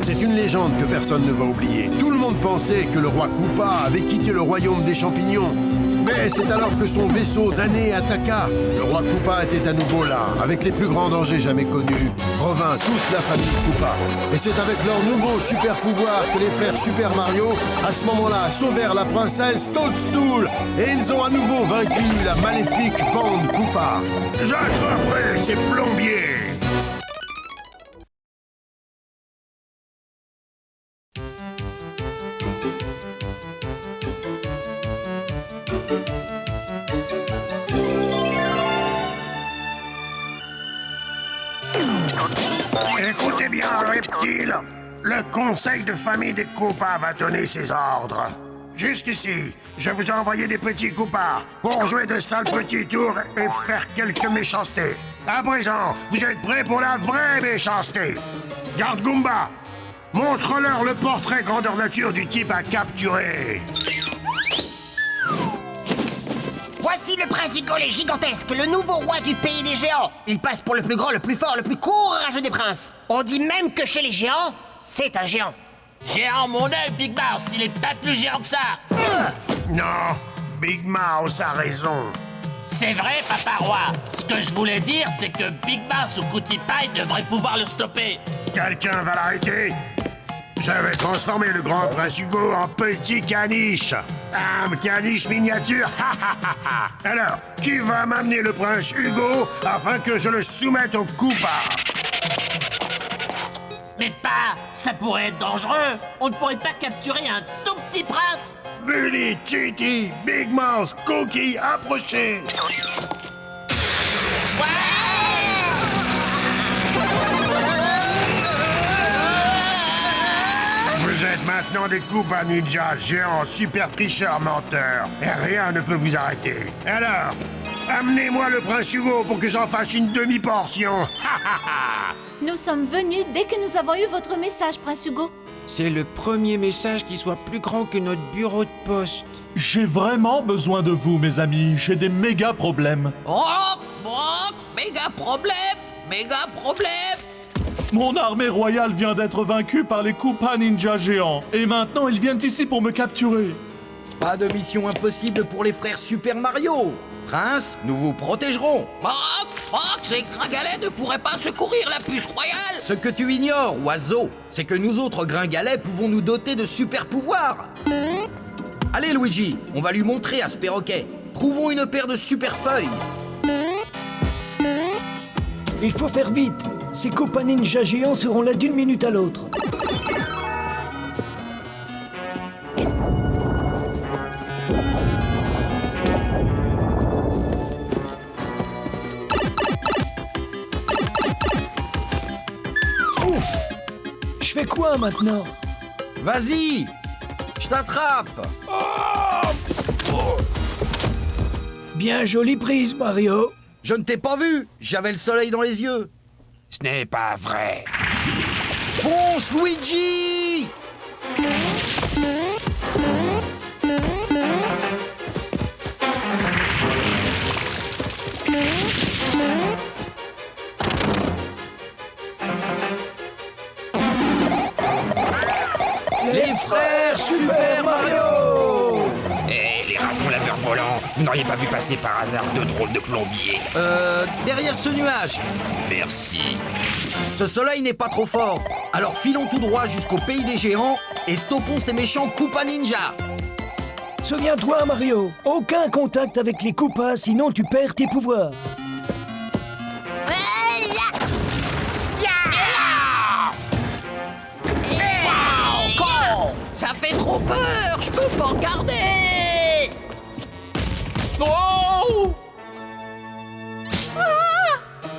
C'est une légende que personne ne va oublier. Tout le monde pensait que le roi Koopa avait quitté le royaume des champignons. Mais c'est alors que son vaisseau damné attaqua. Le roi Koopa était à nouveau là, avec les plus grands dangers jamais connus. Revint toute la famille Koopa. Et c'est avec leur nouveau super pouvoir que les frères Super Mario, à ce moment-là, sauvèrent la princesse Toadstool. Et ils ont à nouveau vaincu la maléfique bande Koopa. J'attraperai ces plombiers! Écoutez bien, reptiles. Le conseil de famille des Koopas va donner ses ordres. Jusqu'ici, je vous ai envoyé des petits Koopas pour jouer de sales petits tours et faire quelques méchancetés. À présent, vous êtes prêts pour la vraie méchanceté. Garde Goomba, montre-leur le portrait grandeur nature du type à capturer. Voici le prince Hugo les gigantesque, le nouveau roi du pays des géants. Il passe pour le plus grand, le plus fort, le plus courageux des princes. On dit même que chez les géants, c'est un géant. Géant mon œil, Big Mouse, il est pas plus géant que ça. Non, Big Mouse a raison. C'est vrai, Papa Roi. Ce que je voulais dire, c'est que Big Mouse ou Cutie Pie devraient pouvoir le stopper. Quelqu'un va l'arrêter? Je vais transformer le grand prince Hugo en petit caniche. Un caniche miniature. Alors, qui va m'amener le prince Hugo afin que je le soumette au Koopa? Mais pas, ça pourrait être dangereux. On ne pourrait pas capturer un tout petit prince. Bully, Chitty, Big Mouse, Cookie, approchez! Vous êtes maintenant des Koopa Ninja géants super tricheurs menteurs. Et rien ne peut vous arrêter. Alors, amenez-moi le prince Hugo pour que j'en fasse une demi-portion. Nous sommes venus dès que nous avons eu votre message, Prince Hugo. C'est le premier message qui soit plus grand que notre bureau de poste. J'ai vraiment besoin de vous, mes amis. J'ai des méga problèmes. Oh, méga problème, méga problème. Mon armée royale vient d'être vaincue par les Koopa Ninja géants. Et maintenant, ils viennent ici pour me capturer. Pas de mission impossible pour les frères Super Mario. Prince, nous vous protégerons. Ces gringalets ne pourraient pas secourir la puce royale. Ce que tu ignores, oiseau, c'est que nous autres gringalets pouvons nous doter de super pouvoirs. Allez, Luigi, on va lui montrer à ce perroquet. Trouvons une paire de super feuilles. Il faut faire vite. Ces Koopa Ninja géants seront là d'une minute à l'autre. Ouf! Je fais quoi maintenant? Vas-y, je t'attrape. Bien jolie prise, Mario. Je ne t'ai pas vu, j'avais le soleil dans les yeux. Ce n'est pas vrai. Fonce, Luigi! Les frères Super Mario! Les ratons laveurs volants, vous n'auriez pas vu passer par hasard deux drôles de plombiers? Derrière ce nuage. Merci. Ce soleil n'est pas trop fort, alors filons tout droit jusqu'au pays des géants et stoppons ces méchants Koopa Ninja. Souviens-toi, Mario, aucun contact avec les Koopas, sinon tu perds tes pouvoirs. Ça fait trop peur, je peux pas regarder. Oh!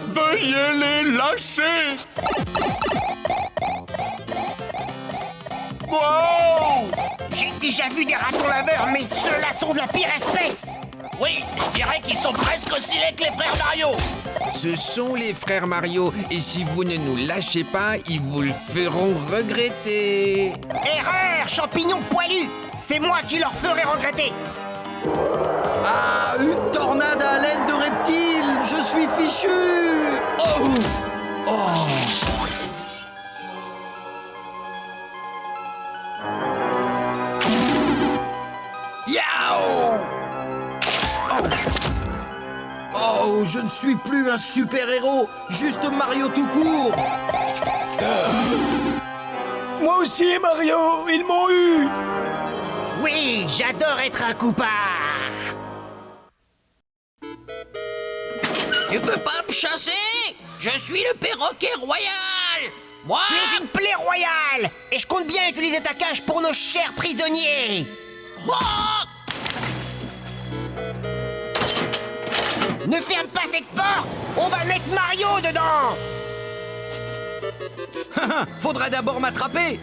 Veuillez les lâcher! Wow! J'ai déjà vu des ratons laveurs, mais ceux-là sont de la pire espèce. Oui, je dirais qu'ils sont presque aussi laids que les frères Mario. Ce sont les frères Mario, et si vous ne nous lâchez pas, ils vous le feront regretter. Erreur, champignon poilu. C'est moi qui leur ferai regretter. Ah, une tornade à l'aide de reptiles! Je suis fichu! Oh! Oh! je ne suis plus un super-héros, juste Mario tout court. Moi aussi, Mario, ils m'ont eu. Oui, j'adore être un Koopa. Tu peux pas me chasser? Je suis le perroquet royal. Moi? Tu es une plaie royale et je compte bien utiliser ta cage pour nos chers prisonniers. Moi? Ne ferme pas cette porte. On va mettre Mario dedans. Faudrait d'abord m'attraper.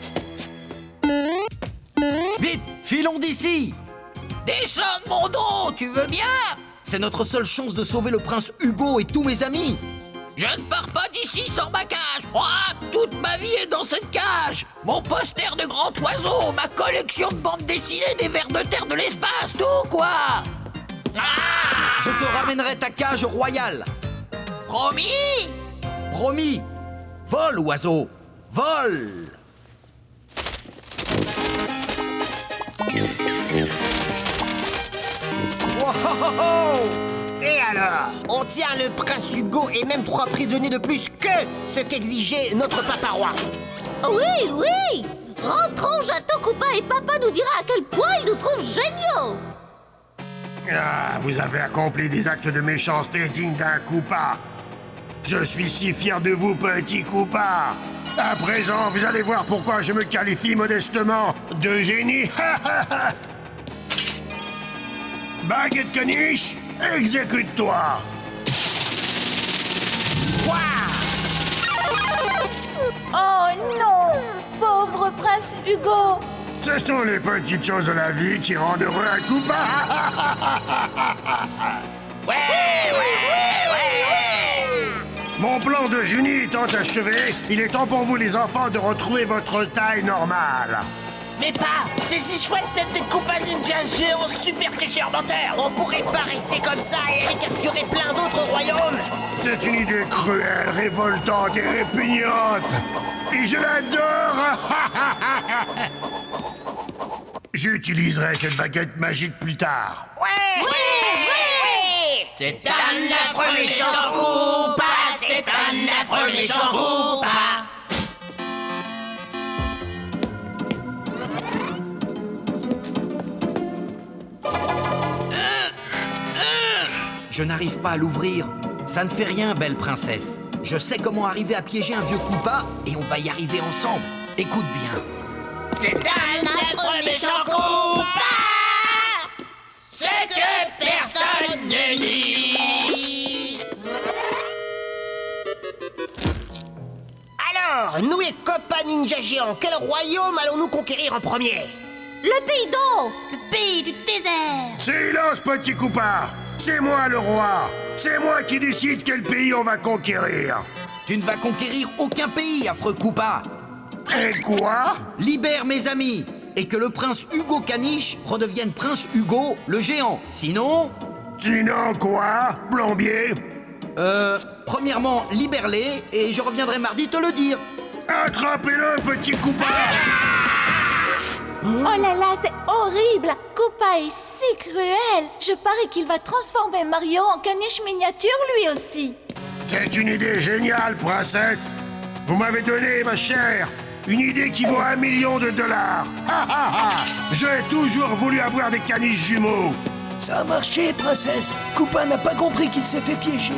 Vite, filons d'ici. Descends de mon dos, tu veux bien? C'est notre seule chance de sauver le prince Hugo et tous mes amis. Je ne pars pas d'ici sans ma cage. Moi, toute ma vie est dans cette cage. Mon poster de grand oiseau, ma collection de bandes dessinées, des vers de terre de l'espace, tout quoi. Je te ramènerai ta cage royale. Promis? Promis. Vole, oiseau. Vole. Wow. Et alors, on tient le prince Hugo et même 3 prisonniers de plus que ce qu'exigeait notre papa roi. Oui, oui. Rentrons, Jato Koopa, et papa nous dira à quel point il nous trouve géniaux. Ah, vous avez accompli des actes de méchanceté dignes d'un Koopa. Je suis si fier de vous, petit Koopa. À présent, vous allez voir pourquoi je me qualifie modestement de génie. Baguette caniche, exécute-toi. Oh non! Pauvre prince Hugo! Ce sont les petites choses de la vie qui rendent heureux un Koopa. Ouais. Mon plan de génie étant achevé, il est temps pour vous les enfants de retrouver votre taille normale. Mais pas, c'est si chouette d'être des Koopa Ninja géants super tricheurs menteurs. On pourrait pas rester comme ça et aller capturer plein d'autres royaumes. C'est une idée cruelle, révoltante et répugnante. Et je l'adore. J'utiliserai cette baguette magique plus tard. Ouais. C'est un affreux méchant Koopa, c'est un affreux méchant Koopa. Je n'arrive pas à l'ouvrir. Ça ne fait rien, belle princesse. Je sais comment arriver à piéger un vieux Koopa et on va y arriver ensemble. Écoute bien. C'est un affreux méchant Koopa, ce que personne ne dit. Alors, nous les copains ninja géants, quel royaume allons-nous conquérir en premier? Le pays d'eau. Le pays du désert! Silence, petit Koopa. C'est moi le roi. C'est moi qui décide quel pays on va conquérir. Tu ne vas conquérir aucun pays, affreux Koopa. Et quoi? Libère mes amis et que le prince Hugo Caniche redevienne prince Hugo le géant. Sinon... Sinon quoi, plombier? Premièrement, libère-les et je reviendrai mardi te le dire. Attrapez-le, petit Koopa. Oh là là, c'est horrible! Koopa est si cruel! Je parie qu'il va transformer Mario en caniche miniature lui aussi! C'est une idée géniale, princesse. Vous m'avez donné, ma chère, une idée qui vaut $1 million. J'ai toujours voulu avoir des caniches jumeaux. Ça a marché, princesse. Koopa n'a pas compris qu'il s'est fait piéger.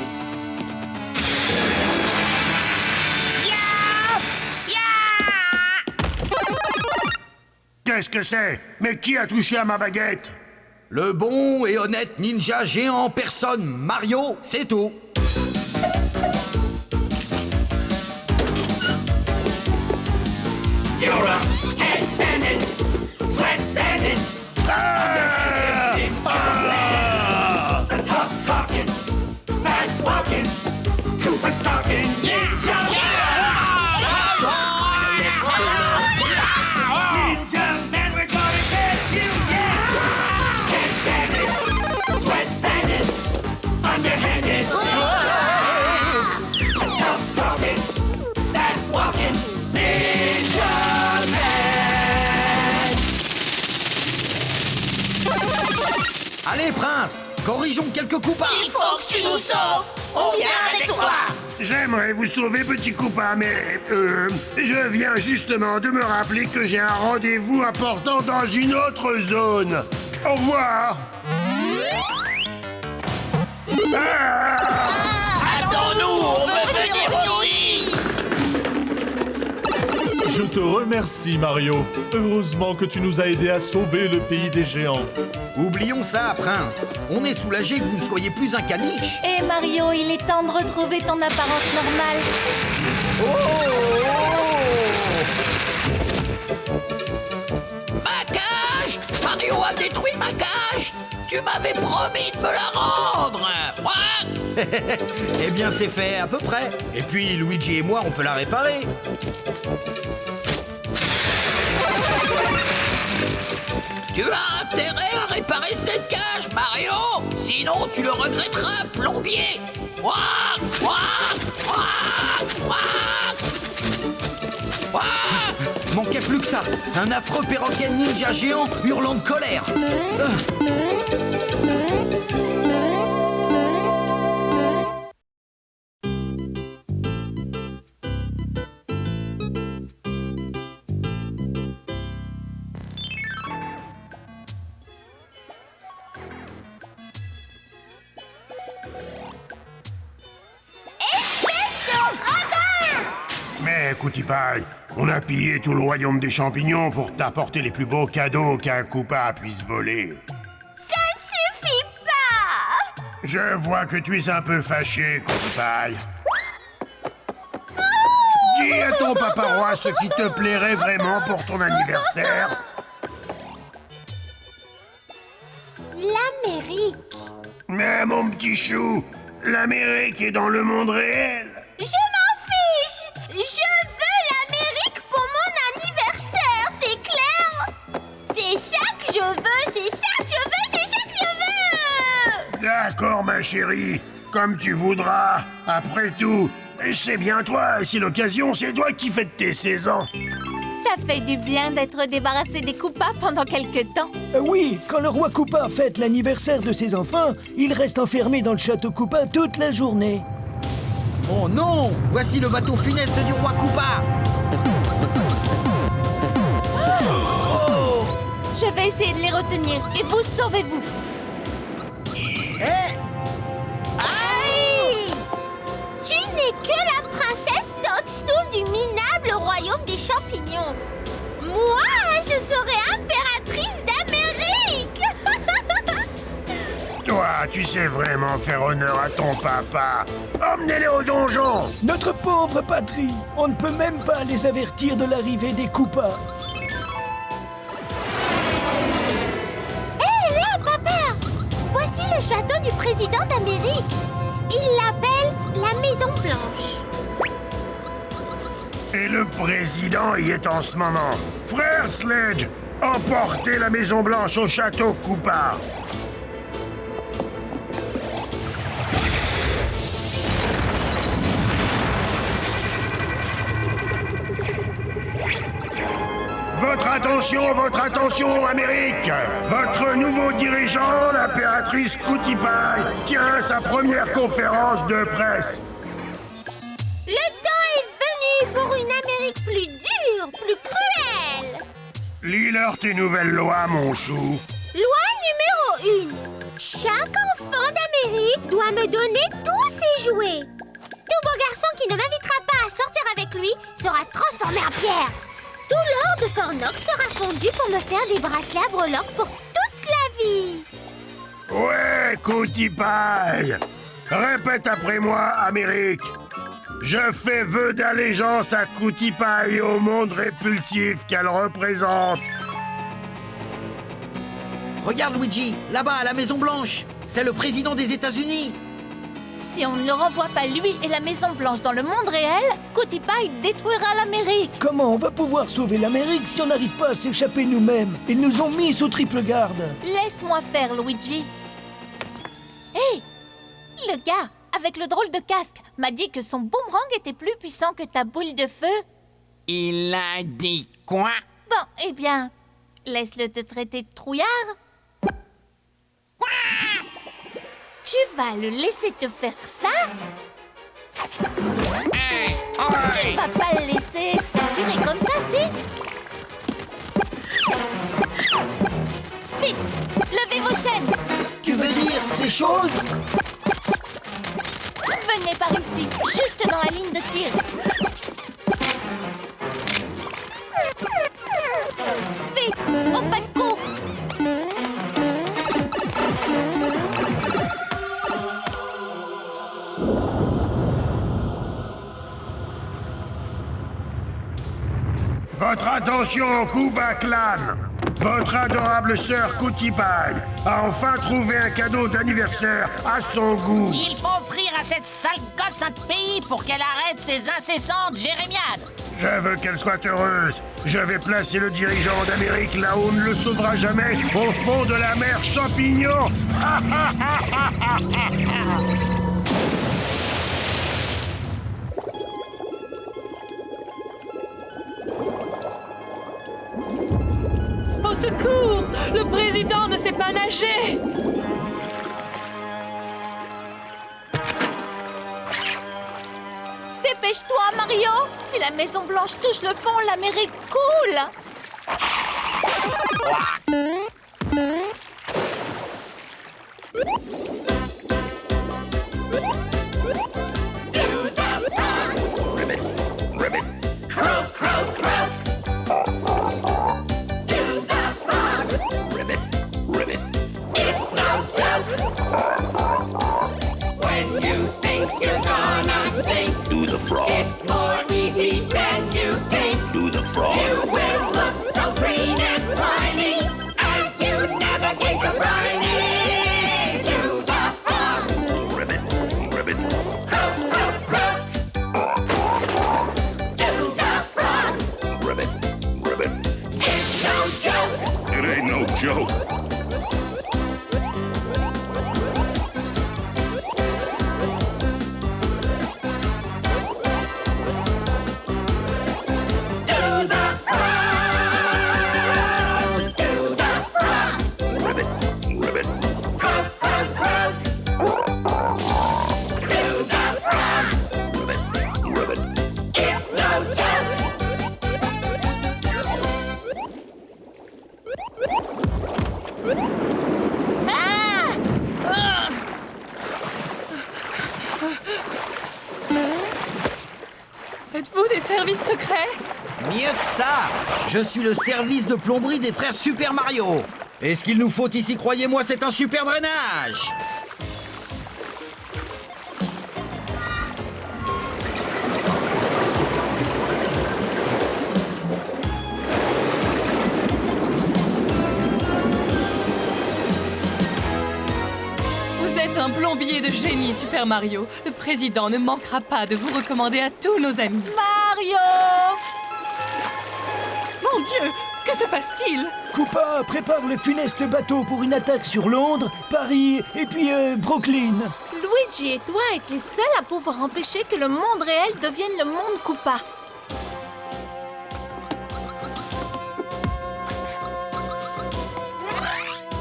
Qu'est-ce que c'est? Mais qui a touché à ma baguette? Le bon et honnête ninja géant en personne, Mario, c'est tout. You're a head bandit, sweat bandit, a tough talking, fast walking, Koopa stalking, ninja. Ninja man, we're gonna get you, yeah. Head bandit, sweat bandit, underhanded, a tough talking, fast walking, ninja man. Allez, prince, Corrigeons quelques coupas. Il faut que tu nous sauves. On vient avec toi. J'aimerais vous sauver, petit Koopa, mais... je viens justement de me rappeler que j'ai un rendez-vous important dans une autre zone. Au revoir. Attends-nous, on veut venir aussi. Je te remercie, Mario. Heureusement que tu nous as aidés à sauver le pays des géants. Oublions ça, Prince. On est soulagé que vous ne soyez plus un caniche. Et Mario, il est temps de retrouver ton apparence normale. Ma cage! Mario a détruit ma cage! Tu m'avais promis de me la rendre! What? Eh bien, c'est fait à peu près. Et puis, Luigi et moi, on peut la réparer. Tu as intérêt à réparer cette cage, Mario! Sinon, tu le regretteras, plombier! Ouah! Ouah! Ouah! Ouah! Ouah! Manquait plus que ça. Un affreux perroquet ninja géant hurlant de colère. Mais, Cutie Pie, on a pillé tout le royaume des champignons pour t'apporter les plus beaux cadeaux qu'un Koopa puisse voler. Ça ne suffit pas. Je vois que tu es un peu fâché, Cutie Pie. Dis à ton papa roi ce qui te plairait vraiment pour ton anniversaire. L'Amérique. Mais mon petit chou, l'Amérique est dans le monde réel. Je m'en fiche. Je veux l'Amérique pour mon anniversaire, c'est clair? C'est ça que je veux, c'est ça que je veux, c'est ça que je veux. D'accord, ma chérie, comme tu voudras. Après tout, c'est bien toi, si l'occasion, c'est toi qui fêtes tes 16 ans. Ça fait du bien d'être débarrassé des Koopas pendant quelque temps. Oui, quand le roi Koopa fête l'anniversaire de ses enfants, il reste enfermé dans le château Koopa toute la journée. Oh non! Voici le bateau funeste du roi Koopa! Oh! Je vais essayer de les retenir et vous sauvez-vous. Eh! Aïe! Tu n'es que la princesse Toadstool du minable royaume des champignons. Moi, je serai impératrice d'Amérique. Toi, tu sais vraiment faire honneur à ton papa. Emmenez-les au donjon. Notre pauvre patrie, on ne peut même pas les avertir de l'arrivée des Koopas. Hé, là, papa! Voici le château du président d'Amérique. Il l'appelle la Maison Blanche. Et le président y est en ce moment. Frère Sledge, emportez la Maison Blanche au château Koopa. Votre attention, Amérique! Votre nouveau dirigeant, l'impératrice Cutie Pie, tient sa première conférence de presse. Le temps est venu pour une Amérique plus dure, plus cruelle. Lis-leur tes nouvelles lois, mon chou. Loi numéro 1. Chaque enfant d'Amérique doit me donner tous ses jouets. Tout beau garçon qui ne m'invitera pas à sortir avec lui sera transformé en pierre. Tout l'or de Fornox sera fondu pour me faire des bracelets à breloques pour toute la vie. Ouais, Cutie Pie! Répète après moi, Amérique. Je fais vœu d'allégeance à Cutie Pie et au monde répulsif qu'elle représente. Regarde, Luigi, là-bas, à la Maison Blanche. C'est le président des États-Unis. Si on ne le renvoie pas lui et la Maison Blanche dans le monde réel, Cutie Pie détruira l'Amérique. Comment on va pouvoir sauver l'Amérique si on n'arrive pas à s'échapper nous-mêmes? Ils nous ont mis sous triple garde. Laisse-moi faire, Luigi. Hé! Le gars, avec le drôle de casque, m'a dit que son boomerang était plus puissant que ta boule de feu. Il a dit quoi? Bon, eh bien, laisse-le te traiter de trouillard. Tu vas le laisser te faire ça? Hey, Tu ne vas pas le laisser s'attirer comme ça, si? Vite, levez vos chaînes. Tu veux dire ces choses? Venez par ici, juste dans la ligne de tir. Vite, au pas de course. Votre attention, Koopa Clan! Votre adorable sœur Kootipai a enfin trouvé un cadeau d'anniversaire à son goût. Il faut offrir à cette sale gosse un pays pour qu'elle arrête ses incessantes jérémiades. Je veux qu'elle soit heureuse. Je vais placer le dirigeant d'Amérique là où on ne le sauvera jamais, au fond de la mer Champignon. Au secours! Le président ne sait pas nager! Dépêche-toi, Mario! Si la Maison Blanche touche le fond, l'Amérique coule! It's more easy than you think. Do the frog. You will look so green and slimy as you navigate the briny. Do the frog. Ribbit, ribbit. Croak, croak, croak. Do the frog. Ribbit, ribbit. It's no joke. It ain't no joke. Êtes-vous des services secrets? Mieux que ça! Je suis le service de plomberie des frères Super Mario! Et ce qu'il nous faut ici, croyez-moi, c'est un super drainage! Vous êtes un plombier de génie, Super Mario. Le président ne manquera pas de vous recommander à tous nos amis. Mario! Mon Dieu! Que se passe-t-il? Koopa prépare le funeste bateau pour une attaque sur Londres, Paris et puis Brooklyn. Luigi et toi êtes les seuls à pouvoir empêcher que le monde réel devienne le monde Koopa.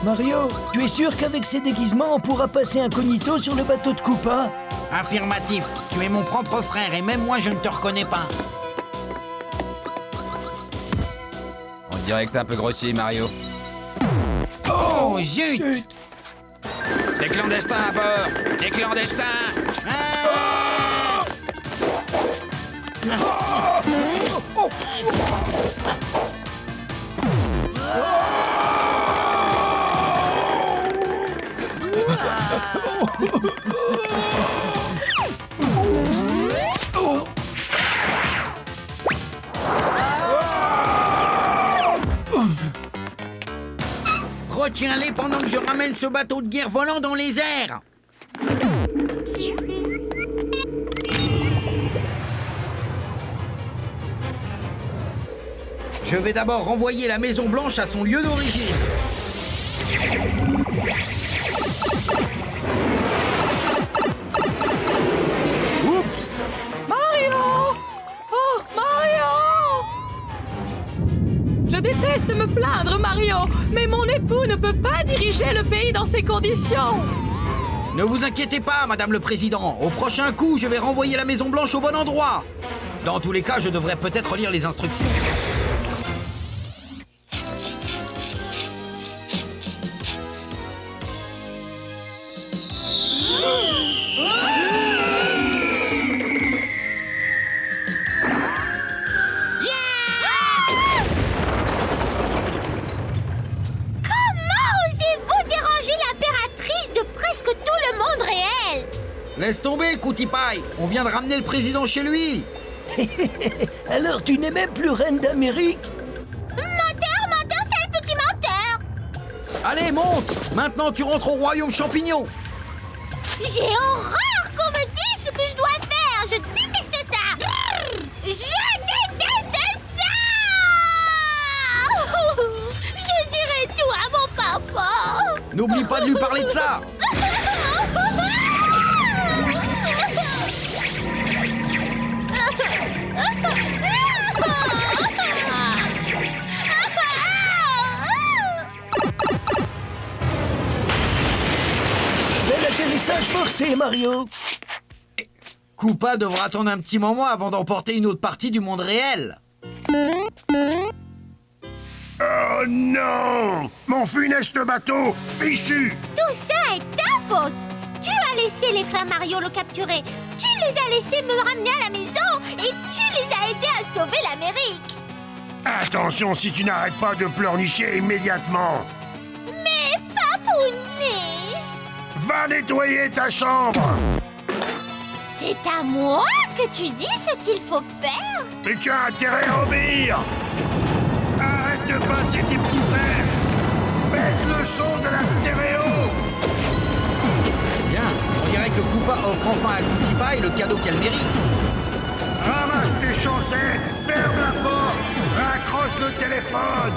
Mario, tu es sûr qu'avec ces déguisements, on pourra passer incognito sur le bateau de Koopa? Affirmatif, tu es mon propre frère et même moi je ne te reconnais pas. On dirait que t'es un peu grossier, Mario. Oh, zut! Des clandestins à bord! Des clandestins! Retiens-les pendant que je ramène ce bateau de guerre volant dans les airs. Je vais d'abord renvoyer la Maison Blanche à son lieu d'origine. Oups! Mario! Oh, Mario! Je déteste me plaindre, Mario, mais mon époux ne peut pas diriger le pays dans ces conditions. Ne vous inquiétez pas, Madame le Président. Au prochain coup, je vais renvoyer la Maison Blanche au bon endroit. Dans tous les cas, je devrais peut-être lire les instructions. Laisse tomber, Cutie Pie. On vient de ramener le président chez lui. Alors tu n'es même plus reine d'Amérique? Menteur, sale petit menteur! Allez, monte. Maintenant, tu rentres au royaume champignon. J'ai horreur qu'on me dise ce que je dois faire. Je déteste ça. Je déteste ça. Je dirai tout à mon papa. N'oublie pas de lui parler de ça. L'atterrissage forcé, Mario. Koopa devra attendre un petit moment avant d'emporter une autre partie du monde réel. Oh non! Mon funeste bateau, fichu! Tout ça est ta faute! Tu as laissé les frères Mario le capturer, tu les as laissés me ramener à la maison et tu les as aidés à sauver l'Amérique! Attention si tu n'arrêtes pas de pleurnicher immédiatement! Mais papounet! Va nettoyer ta chambre! C'est à moi que tu dis ce qu'il faut faire? Mais tu as intérêt à obéir! Arrête de passer tes petits frères! Baisse le son de la stéréo! Bien, on dirait que Koopa offre enfin à Cutie Pie le cadeau qu'elle mérite. Ramasse tes chaussettes, ferme la porte, raccroche le téléphone!